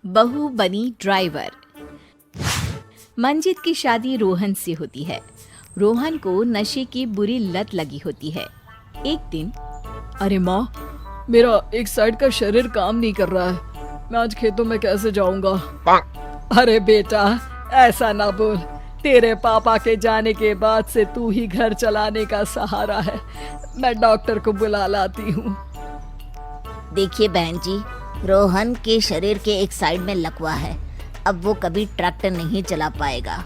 बहू बनी ड्राइवर। मंजित की शादी रोहन से होती है। रोहन को नशे की बुरी लत लगी होती है। एक दिन, अरे माँ, मेरा एक साइड का शरीर काम नहीं कर रहा है। मैं आज खेतों में कैसे जाऊंगा? अरे बेटा, ऐसा ना बोल। तेरे पापा के जाने के बाद से तू ही घर चलाने का सहारा है। मैं डॉक्टर को बुला लाती हूँ। देखिए बहन जी, रोहन के शरीर के एक साइड में लकवा है। अब वो कभी ट्रैक्टर नहीं चला पाएगा।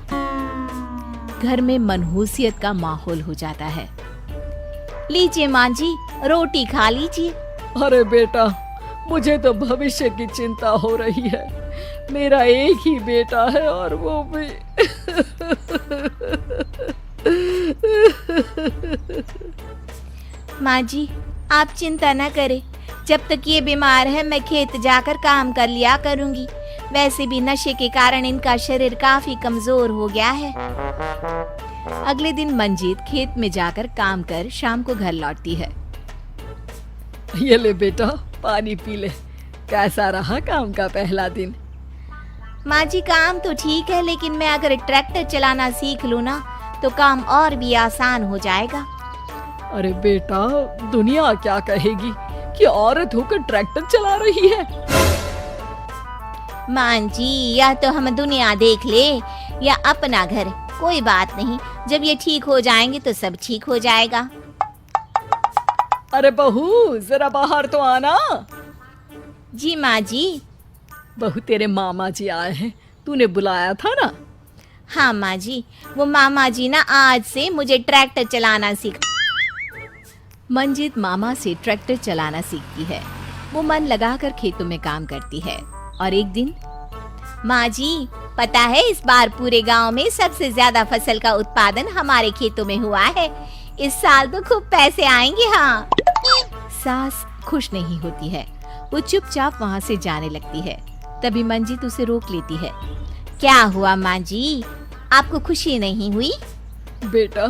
घर में मनहूसियत का माहौल हो जाता है। लीजिए माँ जी, रोटी खा लीजिए। अरे बेटा, मुझे तो भविष्य की चिंता हो रही है। मेरा एक ही बेटा है और वो भी माँ जी, आप चिंता न करें। जब तक ये बीमार है मैं खेत जाकर काम कर लिया करूंगी। वैसे भी नशे के कारण इनका शरीर काफी कमजोर हो गया है। अगले दिन मंजीत खेत में जाकर काम कर शाम को घर लौटती है। ये ले बेटा, पानी पी ले। कैसा रहा काम का पहला दिन? माँ जी, काम तो ठीक है, लेकिन मैं अगर ट्रैक्टर चलाना सीख लूँ ना तो काम और भी आसान हो जाएगा। अरे बेटा, दुनिया क्या कहेगी कि औरत होकर ट्रैक्टर चला रही है? माँ जी, या तो हम दुनिया देख ले या अपना घर, कोई बात नहीं। जब ये ठीक हो जाएंगे तो सब ठीक हो जाएगा। अरे बहू, जरा बाहर तो आना। जी माँ जी। बहू, तेरे मामा जी आए हैं, तूने बुलाया था ना? हाँ माँ जी, वो मामा जी ना आज से मुझे ट्रैक्टर चलाना सीखा। मंजित मामा से ट्रैक्टर चलाना सीखती है। वो मन लगाकर खेतों में काम करती है। और एक दिन, माँ जी, पता है इस बार पूरे गांव में सबसे ज्यादा फसल का उत्पादन हमारे खेतों में हुआ है। इस साल तो खूब पैसे आएंगे। हाँ। सास खुश नहीं होती है। वो चुपचाप वहाँ से जाने लगती है। तभी मंजित उसे रोक लेती है। क्या हुआ माँ जी, आपको खुशी नहीं हुई? बेटा,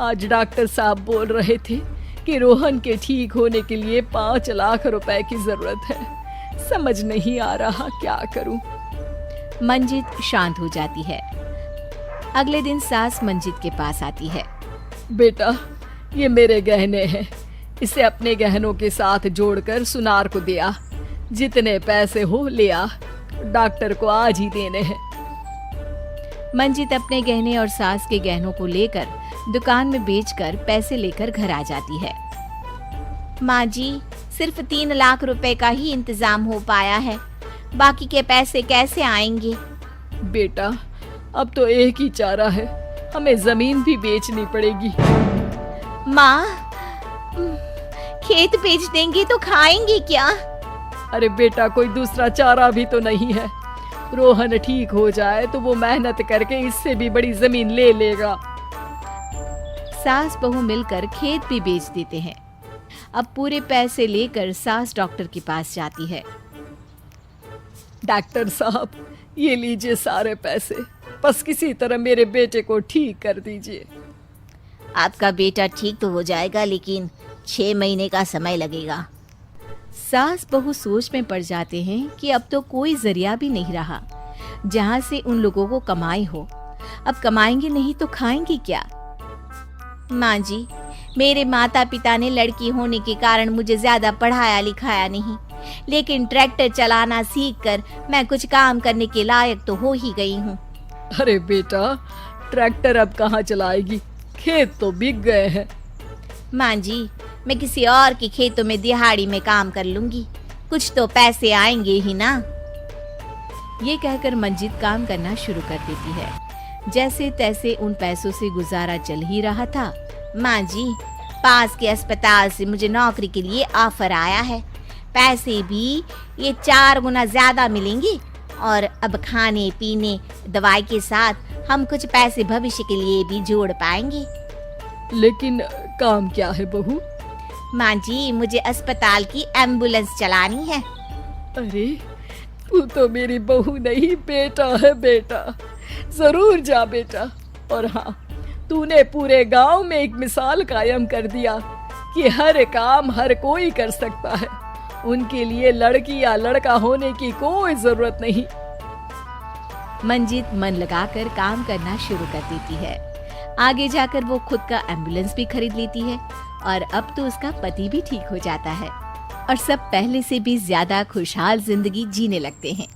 आज डॉक्टर साहब बोल रहे थे कि रोहन के ठीक होने के लिए 5 लाख रुपए की जरूरत है। समझ नहीं आ रहा क्या करूं। मंजित शांत हो जाती है। अगले दिन सास मंजित के पास आती है। बेटा, ये मेरे गहने हैं। इसे अपने गहनों के साथ जोड़कर सुनार को दिया। जितने पैसे हो ले आ, डॉक्टर को आज ही देने हैं। मंजित अपने गहने और सास के गहनों को लेकर दुकान में बेचकर पैसे लेकर घर आ जाती है। माँ जी, सिर्फ 3 लाख रुपए का ही इंतजाम हो पाया है। बाकी के पैसे कैसे आएंगे? बेटा, अब तो एक ही चारा है, हमें जमीन भी बेचनी पड़ेगी। माँ, खेत बेच देंगे तो खाएंगे क्या? अरे बेटा, कोई दूसरा चारा भी तो नहीं है। रोहन ठीक हो जाए तो वो मेहनत करके इससे भी बड़ी जमीन ले लेगा। सास बहू मिलकर खेत भी बेच देते हैं। अब पूरे पैसे लेकर सास डॉक्टर के पास जाती है। डॉक्टर साहब, ये लीजिए सारे पैसे। बस किसी तरह मेरे बेटे को ठीक कर दीजिए। आपका बेटा ठीक तो हो जाएगा, लेकिन 6 महीने का समय लगेगा। सास बहू सोच में पड़ जाते हैं कि अब तो कोई जरिया भी नहीं रहा जहाँ से उन लोगों को कमाई हो। अब कमाएंगे नहीं तो खाएंगे क्या? माँ जी, मेरे माता पिता ने लड़की होने के कारण मुझे ज्यादा पढ़ाया लिखाया नहीं, लेकिन ट्रैक्टर चलाना सीखकर मैं कुछ काम करने के लायक तो हो ही गई हूँ। अरे बेटा, ट्रैक्टर अब कहाँ चलाएगी? खेत तो बिक गए हैं। माँ जी, मैं किसी और के खेतों में दिहाड़ी में काम कर लूंगी, कुछ तो पैसे आएंगे ही ना। ये कहकर मंजित काम करना शुरू कर देती है। जैसे तैसे उन पैसों से गुजारा चल ही रहा था। माँ जी, पास के अस्पताल से मुझे नौकरी के लिए ऑफर आया है। पैसे भी ये 4 गुना ज्यादा मिलेंगे और अब खाने पीने दवाई के साथ हम कुछ पैसे भविष्य के लिए भी जोड़ पाएंगे। लेकिन काम क्या है बहू? माँ जी, मुझे अस्पताल की एम्बुलेंस चलानी है। अरे, तू तो मेरी बहू नहीं, बेटा है। बेटा, जरूर जा बेटा। और हाँ, तूने पूरे गांव में एक मिसाल कायम कर दिया कि हर काम हर कोई कर सकता है। उनके लिए लड़की या लड़का होने की कोई जरूरत नहीं। मंजित मन लगाकर काम करना शुरू कर देती है। आगे जाकर वो खुद का एम्बुलेंस भी खरीद लेती है और अब तो उसका पति भी ठीक हो जाता है और सब पहले से भी ज्यादा खुशहाल जिंदगी जीने लगते हैं।